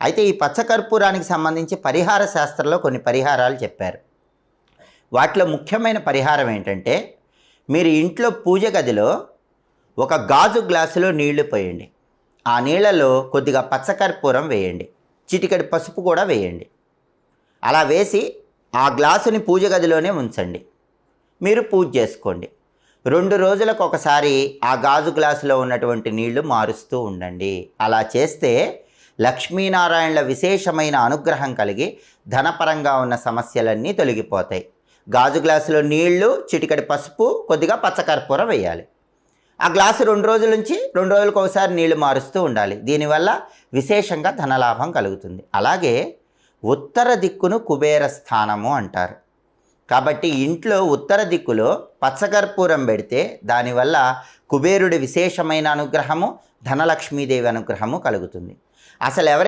అయితే ఈ పచ్చకర్పూరానికి సంబంధించి పరిహార శాస్త్రంలో కొన్ని పరిహారాలు చెప్పారు. వాటిలో ముఖ్యమైన పరిహారం ఏంటంటే, మీరు ఇంట్లో పూజ గదిలో ఒక గాజు గ్లాసులో నీళ్లు పోయండి. ఆ నీళ్ళలో కొద్దిగా పచ్చకర్పూరం వేయండి, చిటికెడు పసుపు కూడా వేయండి. అలా వేసి ఆ గ్లాసుని పూజ గదిలోనే ఉంచండి. మీరు పూజ చేసుకోండి. 2 రోజులకు ఒకసారి ఆ గాజు గ్లాసులో ఉన్నటువంటి నీళ్లు మారుస్తూ ఉండండి. అలా చేస్తే లక్ష్మీనారాయణల విశేషమైన అనుగ్రహం కలిగి ధనపరంగా ఉన్న సమస్యలన్నీ తొలగిపోతాయి. గాజు గ్లాసులో నీళ్లు, చిటికెడు పసుపు, కొద్దిగా పచ్చకర్పూరం వేయాలి. ఆ గ్లాసు 2 రోజుల నుంచి 2 రోజులకు ఒకసారి నీళ్లు మారుస్తూ ఉండాలి. దీనివల్ల విశేషంగా ధనలాభం కలుగుతుంది. అలాగే ఉత్తర దిక్కును కుబేర స్థానము అంటారు. కాబట్టి ఇంట్లో ఉత్తర దిక్కులో పచ్చకర్పూరం పెడితే దానివల్ల కుబేరుడి విశేషమైన అనుగ్రహము, ధనలక్ష్మీదేవి అనుగ్రహము కలుగుతుంది. అసలు